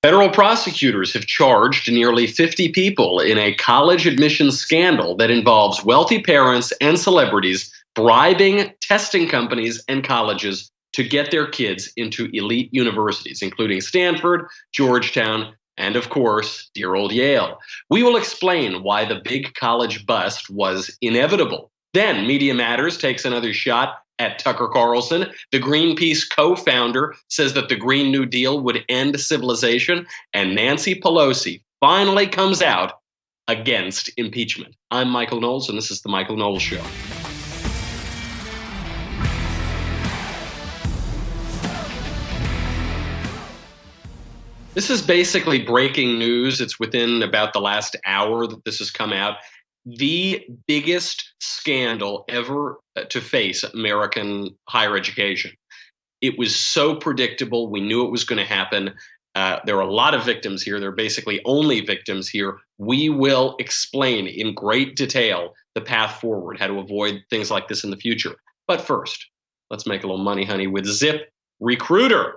Federal prosecutors have charged nearly 50 people in a college admissions scandal that involves wealthy parents and celebrities bribing testing companies and colleges to get their kids into elite universities, including Stanford, Georgetown, and of course, dear old Yale. We will explain why the big college bust was inevitable. Then Media Matters takes another shot at Tucker Carlson. The Greenpeace co-founder says that the Green New Deal would end civilization, and Nancy Pelosi finally comes out against impeachment. I'm Michael Knowles, and this is The Michael Knowles Show. This is basically breaking news. It's within about the last hour that this has come out. The biggest scandal ever to face American higher education. It was so predictable. We knew it was going to happen. There are a lot of victims here. There are basically only victims here. We will explain in great detail the path forward, how to avoid things like this in the future. But first, let's make a little money, honey, with ZipRecruiter.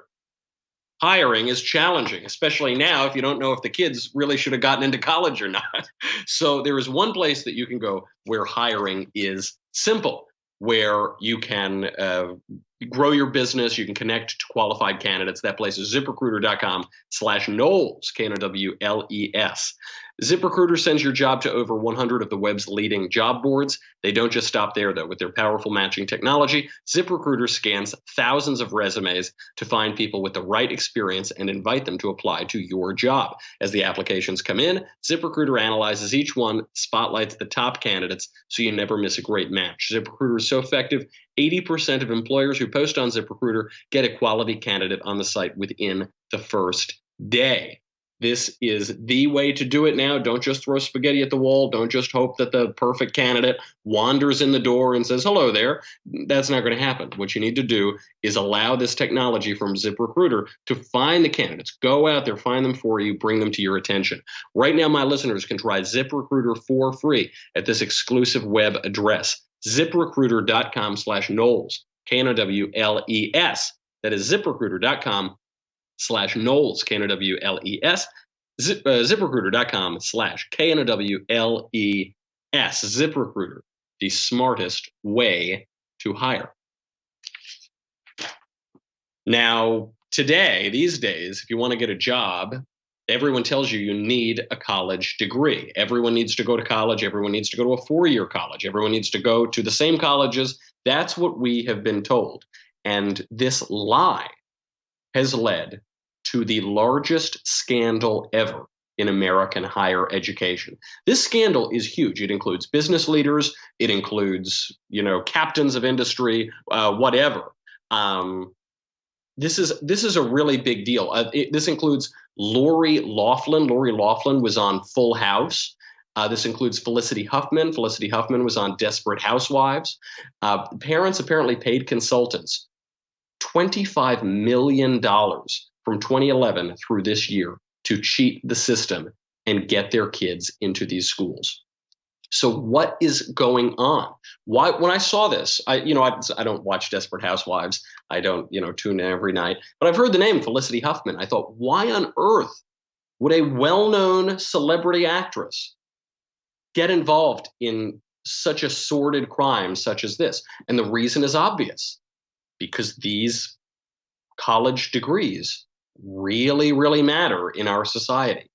Hiring is challenging, especially now if you don't know if the kids really should have gotten into college or not. So there is one place that you can go where hiring is simple, where you can grow your business. You can connect to qualified candidates. That place is ZipRecruiter.com/Knowles, Knowles. ZipRecruiter sends your job to over 100 of the web's leading job boards. They don't just stop there, though. With their powerful matching technology, ZipRecruiter scans thousands of resumes to find people with the right experience and invite them to apply to your job. As the applications come in, ZipRecruiter analyzes each one, spotlights the top candidates, so you never miss a great match. ZipRecruiter is so effective, 80% of employers who post on ZipRecruiter get a quality candidate on the site within the first day. This is the way to do it now. Don't just throw spaghetti at the wall. Don't just hope that the perfect candidate wanders in the door and says, hello there. That's not going to happen. What you need to do is allow this technology from ZipRecruiter to find the candidates. Go out there, find them for you, bring them to your attention. Right now, my listeners can try ZipRecruiter for free at this exclusive web address, ZipRecruiter.com/Knowles, Knowles. That is ZipRecruiter.com/Knowles, Knowles, ZipRecruiter.com/Knowles. ZipRecruiter, the smartest way to hire. Now, these days, if you want to get a job, everyone tells you need a college degree. Everyone needs to go to college. Everyone needs to go to a 4-year college. Everyone needs to go to the same colleges. That's what we have been told. And this lie has led to the largest scandal ever in American higher education. This scandal is huge. It includes business leaders. It includes, captains of industry, whatever. This is a really big deal. This includes Lori Loughlin. Lori Loughlin was on Full House. This includes Felicity Huffman. Felicity Huffman was on Desperate Housewives. Parents apparently paid consultants $25 million from 2011 through this year to cheat the system and get their kids into these schools. So what is going on? Why? When I saw this, I don't watch Desperate Housewives. I don't, tune in every night. But I've heard the name Felicity Huffman. I thought, why on earth would a well-known celebrity actress get involved in such a sordid crime such as this? And the reason is obvious. Because these college degrees really, really matter in our society.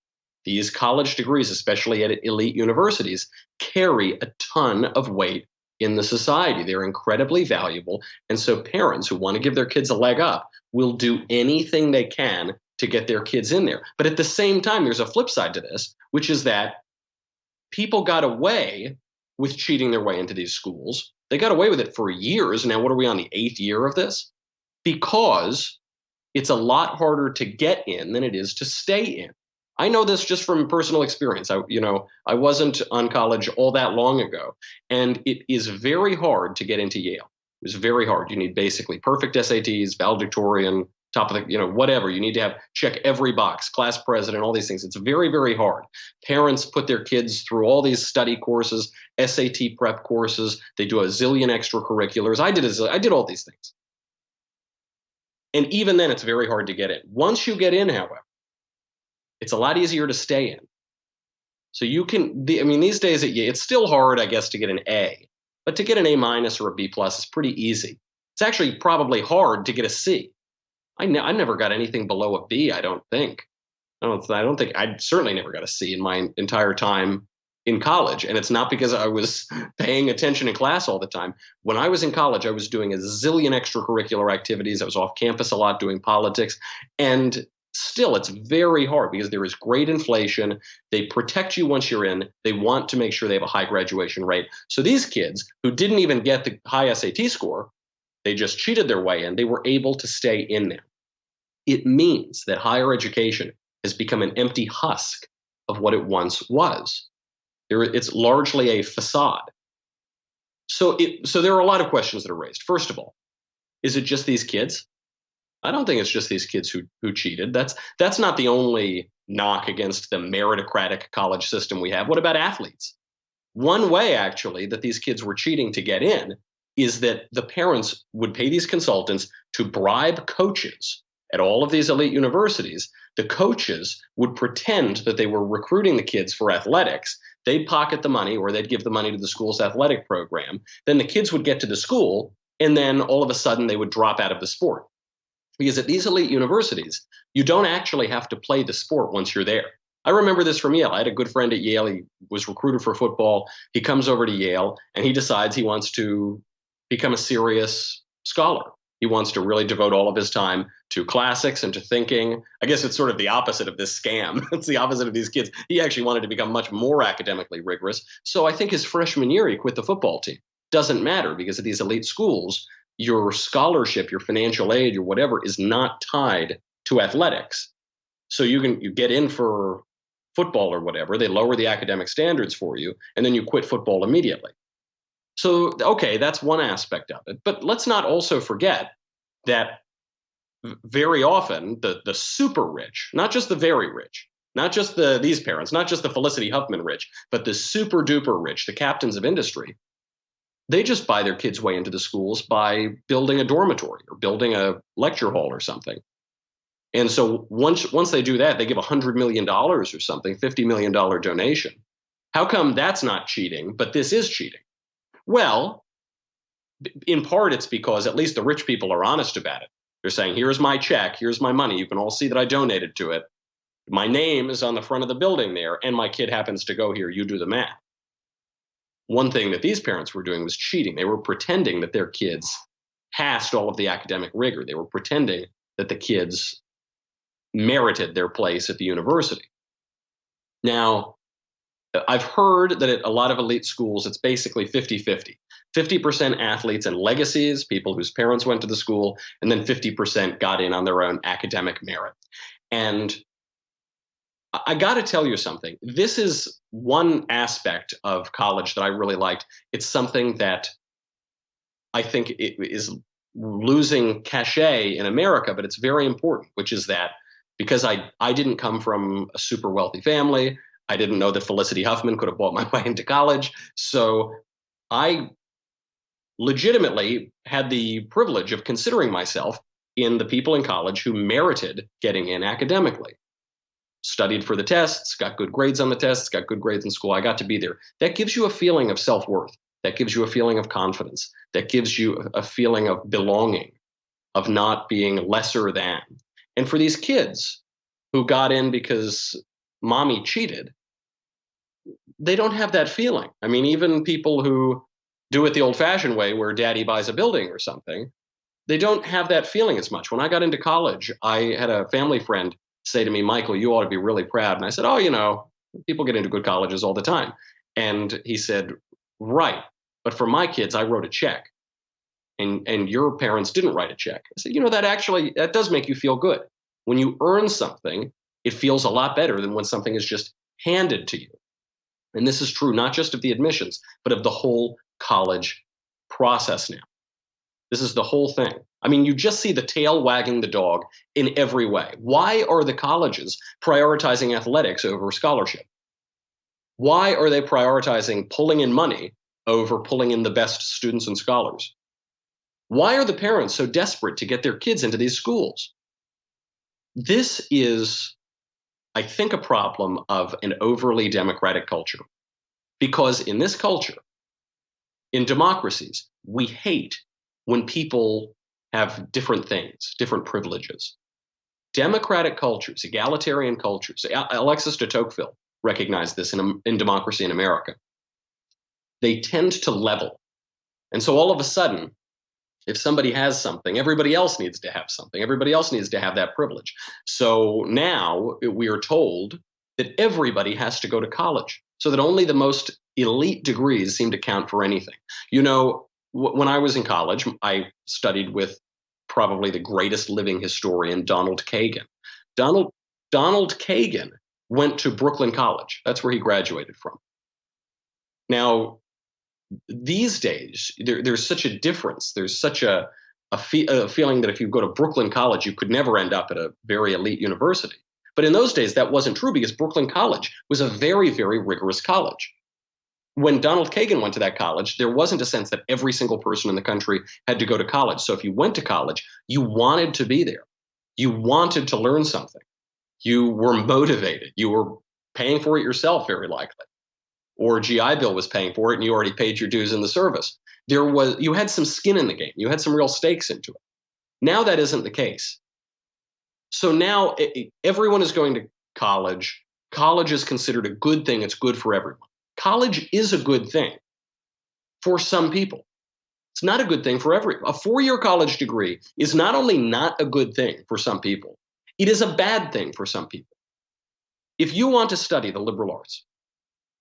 These college degrees, especially at elite universities, carry a ton of weight in the society. They're incredibly valuable. And so parents who want to give their kids a leg up will do anything they can to get their kids in there. But at the same time, there's a flip side to this, which is that people got away with cheating their way into these schools. They got away with it for years. Now, what are we on the 8th year of this? Because it's a lot harder to get in than it is to stay in. I know this just from personal experience. I wasn't on college all that long ago, and it is very hard to get into Yale. It was very hard. You need basically perfect SATs, valedictorian, top of the, whatever. You need to check every box, class president, all these things. It's very, very hard. Parents put their kids through all these study courses, SAT prep courses. They do a zillion extracurriculars. I did all these things. And even then, it's very hard to get in. Once you get in, however, It's a lot easier to stay in. So you can, these days it's still hard, I guess, to get an A, but to get an A minus or a B plus is pretty easy. It's actually probably hard to get a C. I never got anything below a B, I don't think. I certainly never got a C in my entire time in college. And it's not because I was paying attention in class all the time. When I was in college, I was doing a zillion extracurricular activities. I was off campus a lot doing politics. And still, it's very hard because there is great inflation. They protect you once you're in. They want to make sure they have a high graduation rate. So these kids who didn't even get the high SAT score, they just cheated their way in. They were able to stay in there. It means that higher education has become an empty husk of what it once was. It's largely a facade. So there are a lot of questions that are raised. First of all, is it just these kids? I don't think it's just these kids who cheated. That's not the only knock against the meritocratic college system we have. What about athletes? One way, actually, that these kids were cheating to get in is that the parents would pay these consultants to bribe coaches at all of these elite universities. The coaches would pretend that they were recruiting the kids for athletics. They'd pocket the money, or they'd give the money to the school's athletic program. Then the kids would get to the school, and then all of a sudden they would drop out of the sport. Because at these elite universities, you don't actually have to play the sport once you're there. I remember this from Yale. I had a good friend at Yale. He was recruited for football. He comes over to Yale, and he decides he wants to become a serious scholar. He wants to really devote all of his time to classics and to thinking. I guess it's sort of the opposite of this scam. It's the opposite of these kids. He actually wanted to become much more academically rigorous. So I think his freshman year, he quit the football team. Doesn't matter, because at these elite schools, your scholarship, your financial aid, or whatever is not tied to athletics. So you get in for football or whatever. They lower the academic standards for you, and then you quit football immediately. So, okay, that's one aspect of it. But let's not also forget that very often the super rich, not just the very rich, not just these parents, not just the Felicity Huffman rich, but the super duper rich, the captains of industry, they just buy their kids' way into the schools by building a dormitory or building a lecture hall or something. And so once they do that, they give $100 million or something, $50 million donation. How come that's not cheating, but this is cheating? Well, in part, it's because at least the rich people are honest about it. They're saying, here's my check, here's my money. You can all see that I donated to it. My name is on the front of the building there, and my kid happens to go here. You do the math. One thing that these parents were doing was cheating. They were pretending that their kids passed all of the academic rigor. They were pretending that the kids merited their place at the university. Now, I've heard that at a lot of elite schools, it's basically 50-50. 50% athletes and legacies, people whose parents went to the school, and then 50% got in on their own academic merit. And I got to tell you something. This is one aspect of college that I really liked. It's something that I think it is losing cachet in America, but it's very important, which is that because I didn't come from a super wealthy family, I didn't know that Felicity Huffman could have bought my way into college. So I legitimately had the privilege of considering myself in the people in college who merited getting in academically. Studied for the tests, got good grades on the tests, got good grades in school. I got to be there. That gives you a feeling of self-worth. That gives you a feeling of confidence. That gives you a feeling of belonging, of not being lesser than. And for these kids who got in because mommy cheated, they don't have that feeling. I mean, even people who do it the old-fashioned way where daddy buys a building or something, they don't have that feeling as much. When I got into college, I had a family friend say to me, Michael, you ought to be really proud. And I said, oh, people get into good colleges all the time. And he said, right. But for my kids, I wrote a check. And your parents didn't write a check. I said, that does make you feel good. When you earn something, it feels a lot better than when something is just handed to you. And this is true not just of the admissions, but of the whole college process now. This is the whole thing. I mean, you just see the tail wagging the dog in every way. Why are the colleges prioritizing athletics over scholarship? Why are they prioritizing pulling in money over pulling in the best students and scholars? Why are the parents so desperate to get their kids into these schools? This is I think, a problem of an overly democratic culture. Because in this culture, in democracies, we hate when people have different things, different privileges. Democratic cultures, egalitarian cultures, Alexis de Tocqueville recognized this in Democracy in America. They tend to level. And so all of a sudden, if somebody has something, everybody else needs to have something. Everybody else needs to have that privilege. So now we are told that everybody has to go to college, so that only the most elite degrees seem to count for anything. You know, when I was in college, I studied with probably the greatest living historian, Donald Kagan. Donald Donald Kagan went to Brooklyn College. That's where he graduated from. Now, these days, there's such a difference. There's such a feeling that if you go to Brooklyn College, you could never end up at a very elite university. But in those days, that wasn't true because Brooklyn College was a very, very rigorous college. When Donald Kagan went to that college, there wasn't a sense that every single person in the country had to go to college. So if you went to college, you wanted to be there. You wanted to learn something. You were motivated. You were paying for it yourself, very likely. Or GI Bill was paying for it and you already paid your dues in the service. You had some skin in the game. You had some real stakes into it. Now that isn't the case. So now everyone is going to college. College is considered a good thing. It's good for everyone. College is a good thing for some people. It's not a good thing for everyone. A 4-year college degree is not only not a good thing for some people, it is a bad thing for some people. If you want to study the liberal arts,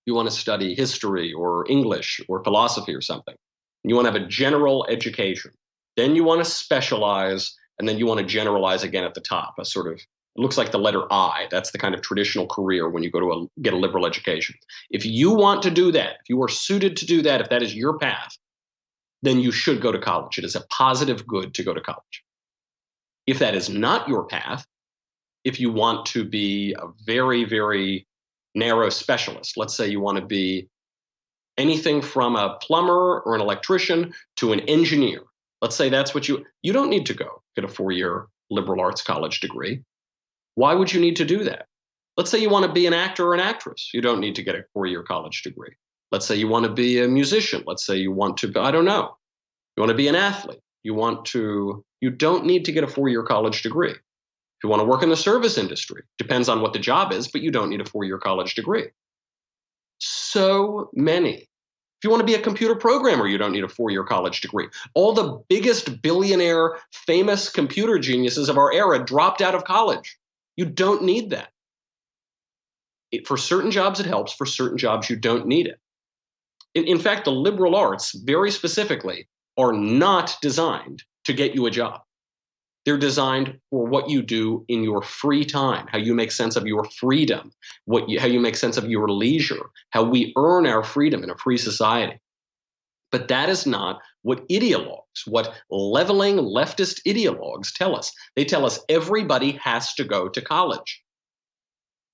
you want to study history or English or philosophy or something, and you want to have a general education, then you want to specialize, and then you want to generalize again at the top, a sort of, it looks like the letter I. That's the kind of traditional career when you go to get a liberal education. If you want to do that, if you are suited to do that, if that is your path, then you should go to college. It is a positive good to go to college. If that is not your path, if you want to be a very, very narrow specialist, let's say you want to be anything from a plumber or an electrician to an engineer. Let's say that's what you don't need to go get a 4-year liberal arts college degree. Why would you need to do that? Let's say you want to be an actor or an actress. You don't need to get a 4-year college degree. Let's say you want to be a musician. Let's say you want to, I don't know, you want to be an athlete. You don't need to get a 4-year college degree. If you want to work in the service industry, depends on what the job is, but you don't need a 4-year college degree. So many. If you want to be a computer programmer, you don't need a 4-year college degree. All the biggest billionaire, famous computer geniuses of our era dropped out of college. You don't need that. For certain jobs, it helps. For certain jobs, you don't need it. In fact, the liberal arts, very specifically, are not designed to get you a job. They're designed for what you do in your free time, how you make sense of your freedom, how you make sense of your leisure, how we earn our freedom in a free society. But that is not what what leveling leftist ideologues tell us. They tell us everybody has to go to college.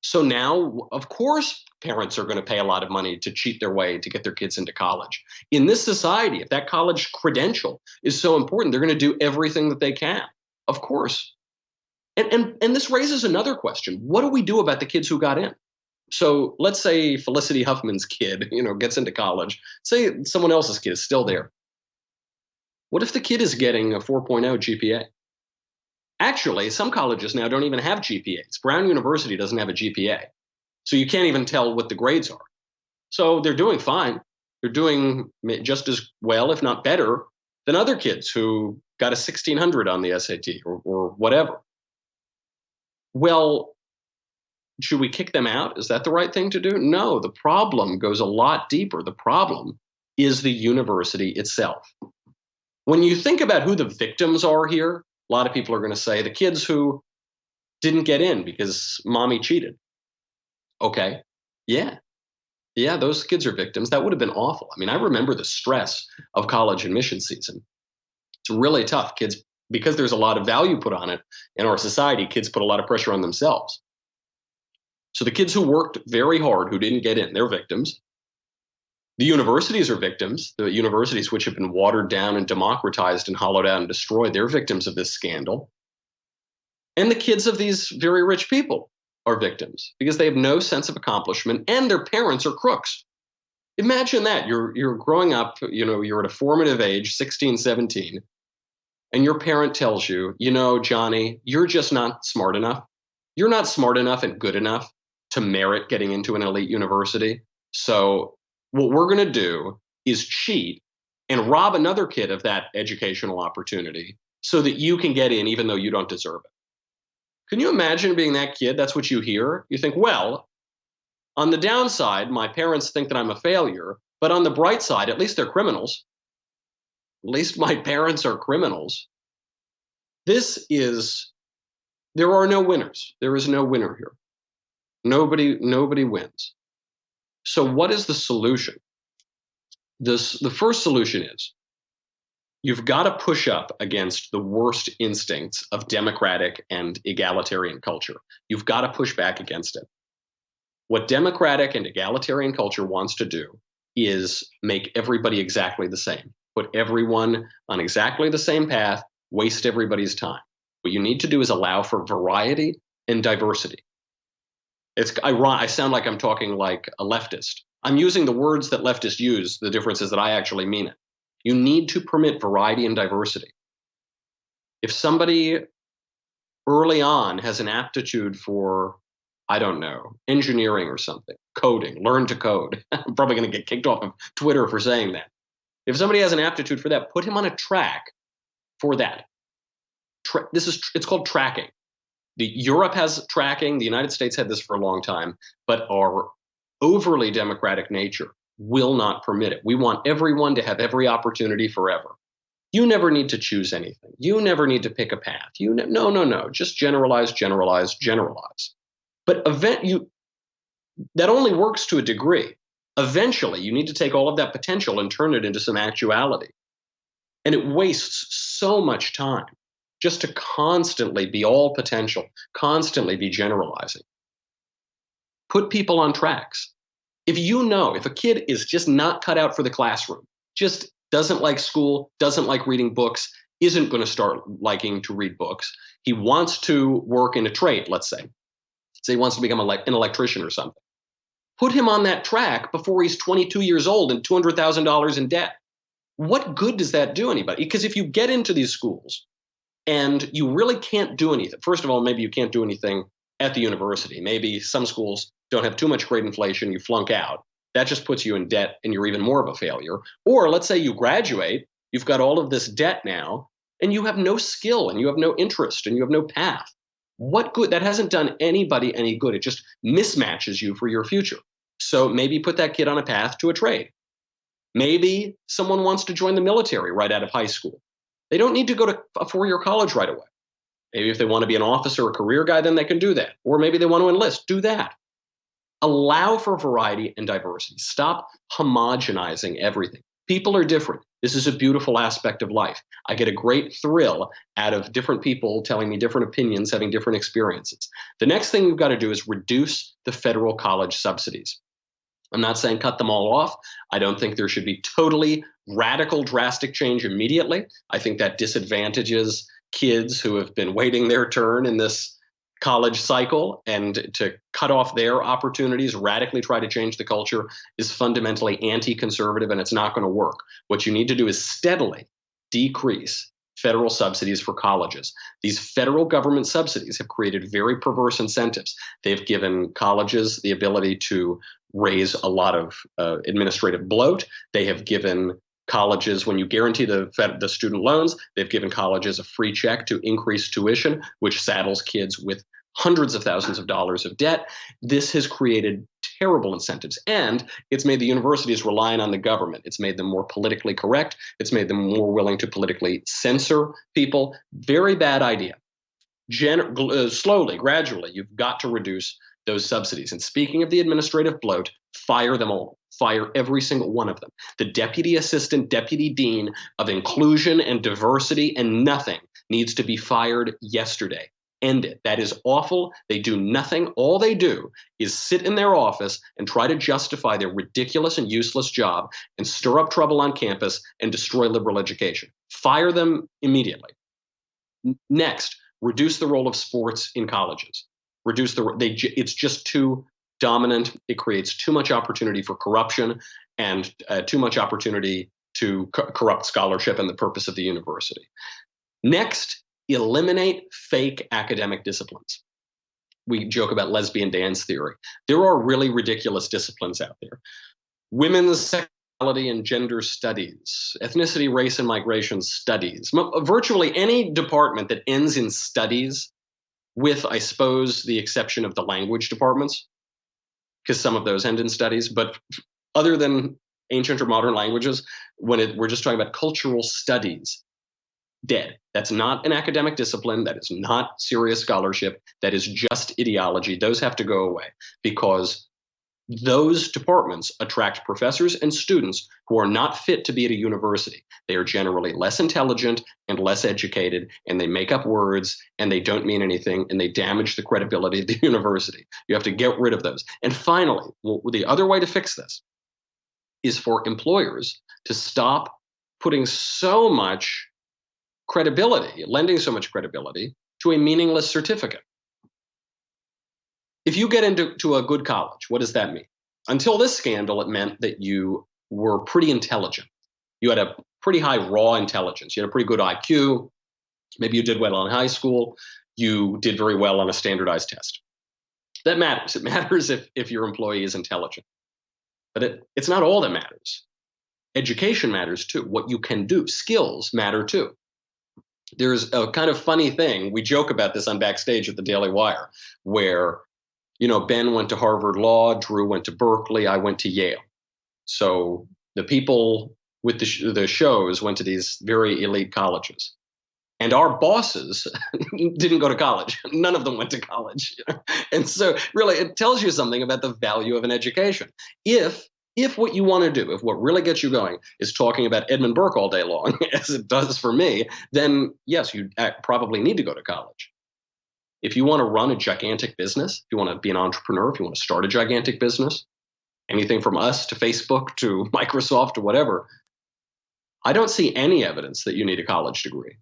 So now, of course, parents are going to pay a lot of money to cheat their way to get their kids into college. In this society, if that college credential is so important, they're going to do everything that they can. Of course. And this raises another question. What do we do about the kids who got in? So let's say Felicity Huffman's kid, gets into college. Say someone else's kid is still there. What if the kid is getting a 4.0 GPA? Actually, some colleges now don't even have GPAs. Brown University doesn't have a GPA. So you can't even tell what the grades are. So they're doing fine. They're doing just as well, if not better, than other kids who got a 1600 on the SAT or whatever. Well, should we kick them out? Is that the right thing to do? No, the problem goes a lot deeper. The problem is the university itself. When you think about who the victims are here, a lot of people are going to say the kids who didn't get in because mommy cheated. Okay, yeah, those kids are victims. That would have been awful. I mean, I remember the stress of college admission season. It's really tough. Kids, because there's a lot of value put on it in our society, kids put a lot of pressure on themselves. So the kids who worked very hard, who didn't get in, they're victims. The universities are victims. The universities which have been watered down and democratized and hollowed out and destroyed, they're victims of this scandal. And the kids of these very rich people, are victims because they have no sense of accomplishment and their parents are crooks. Imagine that you're growing up, you're at a formative age, 16, 17, and your parent tells you, Johnny, you're just not smart enough. You're not smart enough and good enough to merit getting into an elite university. So what we're going to do is cheat and rob another kid of that educational opportunity so that you can get in even though you don't deserve it. Can you imagine being that kid? That's what you hear. You think, well, on the downside, my parents think that I'm a failure, but on the bright side, at least they're criminals. At least my parents are criminals. There are no winners. There is no winner here. Nobody wins. So what is the solution? The first solution is you've got to push up against the worst instincts of democratic and egalitarian culture. You've got to push back against it. What democratic and egalitarian culture wants to do is make everybody exactly the same, put everyone on exactly the same path, waste everybody's time. What you need to do is allow for variety and diversity. It's ironic. I sound like I'm talking like a leftist. I'm using the words that leftists use. The difference is that I actually mean it. You need to permit variety and diversity. If somebody early on has an aptitude for, I don't know, engineering or something, coding, learn to code. I'm probably going to get kicked off of Twitter for saying that. If somebody has an aptitude for that, put him on a track for that. It's called tracking. Europe has tracking. The United States had this for a long time, but our overly democratic nature will not permit it. We want everyone to have every opportunity forever. You never need to choose anything. You never need to pick a path. No. Just generalize. But that only works to a degree. Eventually, you need to take all of that potential and turn it into some actuality. And it wastes so much time just to constantly be all potential, constantly be generalizing. Put people on tracks. If a kid is just not cut out for the classroom, just doesn't like school, doesn't like reading books, isn't going to start liking to read books, he wants to work in a trade, let's say. Say he wants to become an electrician or something. Put him on that track before he's 22 years old and $200,000 in debt. What good does that do anybody? Because if you get into these schools and you really can't do anything, first of all, maybe you can't do anything at the university. Maybe some schools don't have too much grade inflation, you flunk out. That just puts you in debt and you're even more of a failure. Or let's say you graduate, you've got all of this debt now, and you have no skill and you have no interest and you have no path. What good? That hasn't done anybody any good. It just mismatches you for your future. So maybe put that kid on a path to a trade. Maybe someone wants to join the military right out of high school. They don't need to go to a four-year college right away. Maybe if they want to be an officer or a career guy, then they can do that. Or maybe they want to enlist, do that. Allow for variety and diversity. Stop homogenizing everything. People are different. This is a beautiful aspect of life. I get a great thrill out of different people telling me different opinions, having different experiences. The next thing we've got to do is reduce the federal college subsidies. I'm not saying cut them all off. I don't think there should be totally radical, drastic change immediately. I think that disadvantages kids who have been waiting their turn in this college cycle, and to cut off their opportunities, radically try to change the culture is fundamentally anti-conservative, and it's not going to work. What you need to do is steadily decrease federal subsidies for colleges. These federal government subsidies have created very perverse incentives. They've given colleges the ability to raise a lot of administrative bloat. They have given colleges, when you guarantee the student loans, they've given colleges a free check to increase tuition, which saddles kids with hundreds of thousands of dollars of debt. This has created terrible incentives, and it's made the universities reliant on the government. It's made them more politically correct. It's made them more willing to politically censor people. Very bad idea. Slowly, gradually, you've got to reduce those subsidies. And speaking of the administrative bloat, fire them all. Fire every single one of them. The deputy assistant, deputy dean of inclusion and diversity and nothing needs to be fired yesterday. End it. That is awful. They do nothing. All they do is sit in their office and try to justify their ridiculous and useless job and stir up trouble on campus and destroy liberal education. Fire them immediately. Next, reduce the role of sports in colleges. It's just too dominant. It creates too much opportunity for corruption and too much opportunity to corrupt scholarship and the purpose of the university. Next, eliminate fake academic disciplines. We joke about lesbian dance theory. There are really ridiculous disciplines out there. Women's sexuality and gender studies, ethnicity, race, and migration studies. Virtually any department that ends in studies, with, I suppose, the exception of the language departments, because some of those end in studies. But other than ancient or modern languages, we're just talking about cultural studies, dead. That's not an academic discipline. That is not serious scholarship. That is just ideology. Those have to go away because those departments attract professors and students who are not fit to be at a university. They are generally less intelligent and less educated, and they make up words, and they don't mean anything, and they damage the credibility of the university. You have to get rid of those. And finally, the other way to fix this is for employers to stop putting so much credibility, lending so much credibility to a meaningless certificate. If you get into a good college, what does that mean? Until this scandal, it meant that you were pretty intelligent. You had a pretty high raw intelligence. You had a pretty good IQ. Maybe you did well in high school. You did very well on a standardized test. That matters. It matters if your employee is intelligent. But it's not all that matters. Education matters too. What you can do. Skills matter too. There's a kind of funny thing. We joke about this on Backstage at the Daily Wire, where Ben went to Harvard Law, Drew went to Berkeley, I went to Yale. So the people with the shows went to these very elite colleges. And our bosses didn't go to college. None of them went to college. And so really it tells you something about the value of an education. If what you want to do, if what really gets you going is talking about Edmund Burke all day long, as it does for me, then yes, you probably need to go to college. If you want to run a gigantic business, if you want to be an entrepreneur, if you want to start a gigantic business, anything from us to Facebook to Microsoft to whatever, I don't see any evidence that you need a college degree.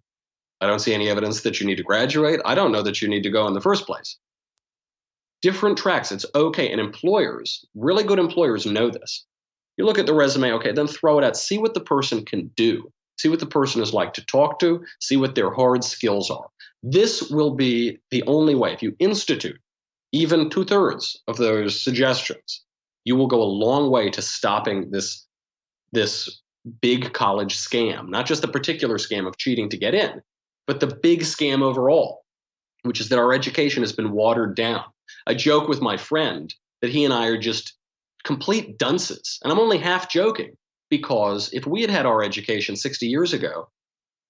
I don't see any evidence that you need to graduate. I don't know that you need to go in the first place. Different tracks, it's okay. And employers, really good employers know this. You look at the resume, okay, then throw it out. See what the person can do. See what the person is like to talk to. See what their hard skills are. This will be the only way. If you institute even 2/3 of those suggestions, you will go a long way to stopping this big college scam, not just the particular scam of cheating to get in, but the big scam overall, which is that our education has been watered down. I joke with my friend that he and I are just complete dunces. And I'm only half joking, because if we had had our education 60 years ago,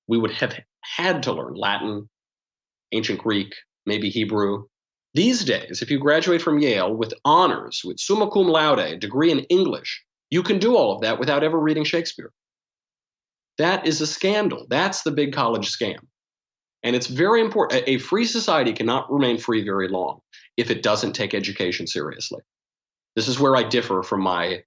we would have had to learn Latin, ancient Greek, maybe Hebrew. These days, if you graduate from Yale with honors, with summa cum laude, a degree in English, you can do all of that without ever reading Shakespeare. That is a scandal. That's the big college scam. And it's very important. A free society cannot remain free very long if it doesn't take education seriously. This is where I differ from my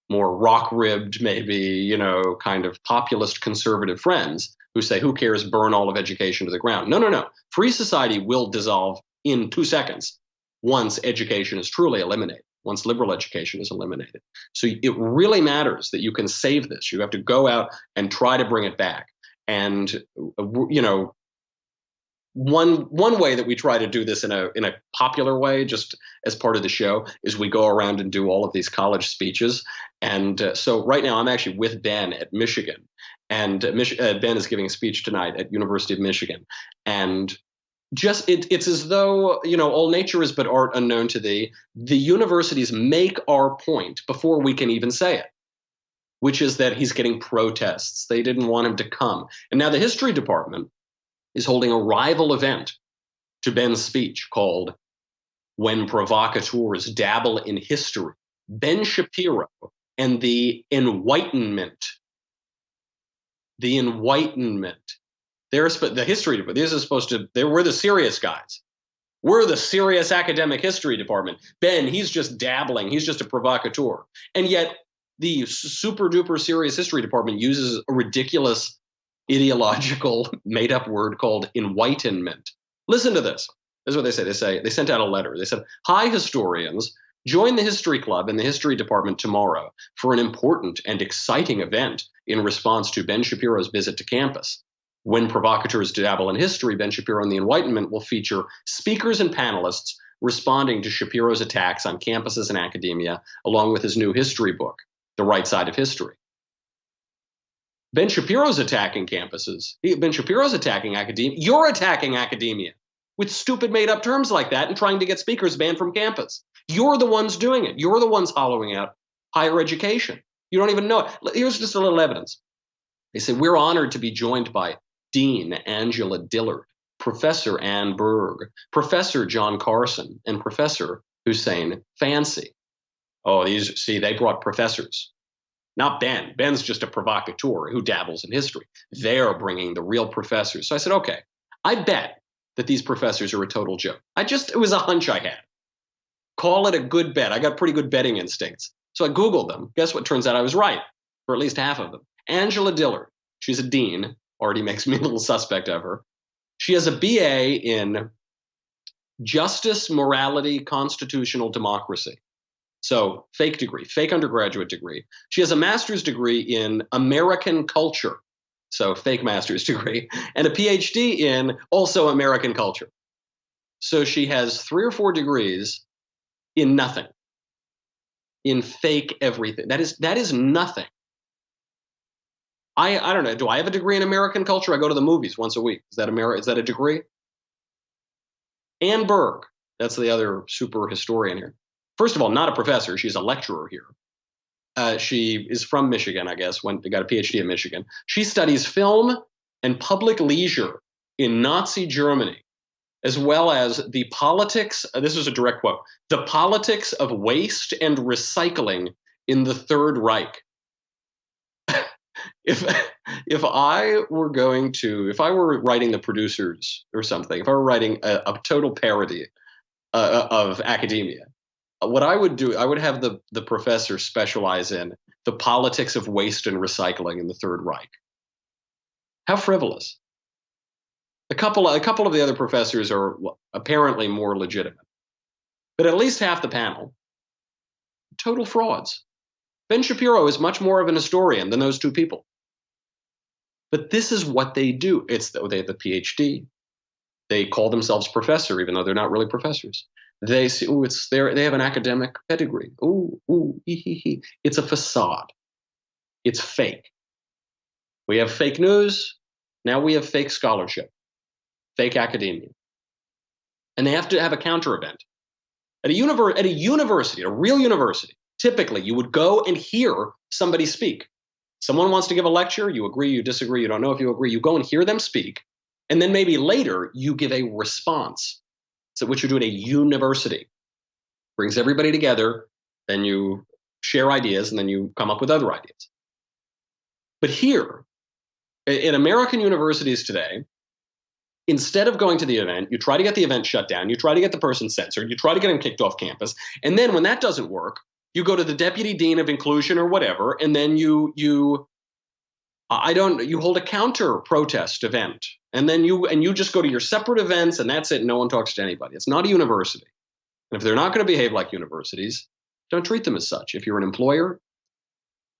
more rock-ribbed, maybe, kind of populist conservative friends who say, who cares, burn all of education to the ground. No. Free society will dissolve in 2 seconds once education is truly eliminated, once liberal education is eliminated. So it really matters that you can save this. You have to go out and try to bring it back. And, one way that we try to do this in a popular way, just as part of the show, is we go around and do all of these college speeches. And so right now I'm actually with Ben at Michigan, and Ben is giving a speech tonight at University of Michigan. And just it's as though, all nature is but art unknown to thee. The universities make our point before we can even say it, which is that he's getting protests. They didn't want him to come. And now the history department is holding a rival event to Ben's speech called When Provocateurs Dabble in History. Ben Shapiro and the Enlightenment. The Enlightenment. The history department. This is supposed to, we're the serious guys. We're the serious academic history department. Ben, he's just dabbling. He's just a provocateur. And yet the super duper serious history department uses a ridiculous ideological made-up word called enlightenment. Listen to this. This is what they say. They sent out a letter. They said, "Hi, historians. Join the History Club in the History Department tomorrow for an important and exciting event in response to Ben Shapiro's visit to campus. When provocateurs dabble in history, Ben Shapiro and the Enlightenment will feature speakers and panelists responding to Shapiro's attacks on campuses and academia, along with his new history book, The Right Side of History." Ben Shapiro's attacking campuses. Ben Shapiro's attacking academia. You're attacking academia with stupid made-up terms like that and trying to get speakers banned from campus. You're the ones doing it. You're the ones hollowing out higher education. You don't even know it. Here's just a little evidence. They say, "We're honored to be joined by Dean Angela Dillard, Professor Ann Berg, Professor John Carson, and Professor Hussein Fancy." Oh, they brought professors. Not Ben. Ben's just a provocateur who dabbles in history. They're bringing the real professors. So I said, okay, I bet that these professors are a total joke. It was a hunch I had. Call it a good bet. I got pretty good betting instincts. So I Googled them. Guess what? Turns out I was right for at least half of them. Angela Dillard, she's a dean, already makes me a little suspect of her. She has a BA in justice, morality, constitutional democracy. So fake degree, fake undergraduate degree. She has a master's degree in American culture. So fake master's degree, and a PhD in also American culture. So she has 3 or 4 degrees in nothing, in fake everything. That is nothing. I don't know. Do I have a degree in American culture? I go to the movies once a week. Is that a degree? Ann Berg, that's the other super historian here. First of all, not a professor. She's a lecturer here. She is from Michigan, I guess, got a PhD in Michigan. She studies film and public leisure in Nazi Germany, as well as the politics, this is a direct quote, "the politics of waste and recycling in the Third Reich." If I were writing the producers or something, if I were writing a total parody of academia, what I would do, I would have the professor specialize in the politics of waste and recycling in the Third Reich. How frivolous. A couple of the other professors are apparently more legitimate, but at least half the panel, total frauds. Ben Shapiro is much more of an historian than those two people. But this is what they do. They have a PhD. They call themselves professor, even though they're not really professors. They say, "Oh, they have an academic pedigree. Ooh, hee. It's a facade. It's fake. We have fake news. Now we have fake scholarship, fake academia. And they have to have a counter event. At a university, a real university, typically you would go and hear somebody speak. Someone wants to give a lecture, you agree, you disagree, you don't know if you agree, you go and hear them speak, and then maybe later you give a response. So what you do at a university brings everybody together, then you share ideas, and then you come up with other ideas. But here, in American universities today, instead of going to the event, you try to get the event shut down, you try to get the person censored, you try to get them kicked off campus, and then when that doesn't work, you go to the deputy dean of inclusion or whatever, and then you hold a counter protest event, and then you just go to your separate events, and that's it. No one talks to anybody. It's not a university, and if they're not going to behave like universities, don't treat them as such. If you're an employer,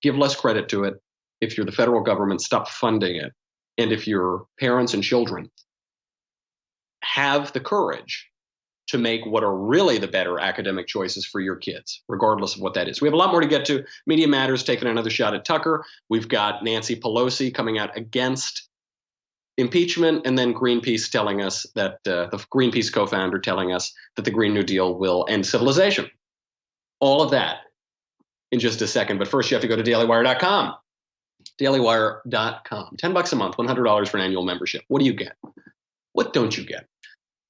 give less credit to it. If you're the federal government, stop funding it. And if you're parents and children, have the courage to make what are really the better academic choices for your kids, regardless of what that is. We have a lot more to get to. Media Matters taking another shot at Tucker. We've got Nancy Pelosi coming out against impeachment, and then Greenpeace telling us that the Greenpeace co-founder telling us that the Green New Deal will end civilization. All of that in just a second. But first, you have to go to dailywire.com. dailywire.com. $10 a month, $100 for an annual membership. What do you get? What don't you get?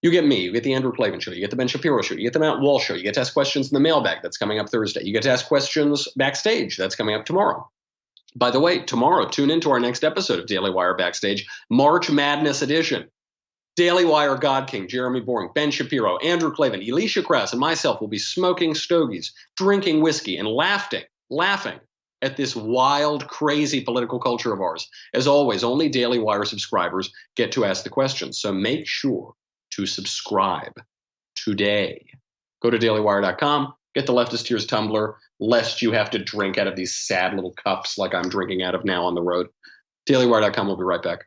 You get me, you get the Andrew Klavan Show, you get the Ben Shapiro Show, you get the Matt Walsh Show, you get to ask questions in the mailbag, that's coming up Thursday. You get to ask questions backstage, that's coming up tomorrow. By the way, tomorrow, tune into our next episode of Daily Wire Backstage, March Madness Edition. Daily Wire God King, Jeremy Boring, Ben Shapiro, Andrew Klavan, Elisha Krauss, and myself will be smoking stogies, drinking whiskey, and laughing at this wild, crazy political culture of ours. As always, only Daily Wire subscribers get to ask the questions, so make sure to subscribe. today. Go to dailywire.com, get the Leftist Tears tumbler, lest you have to drink out of these sad little cups like I'm drinking out of now on the road. dailywire.com. We'll be right back.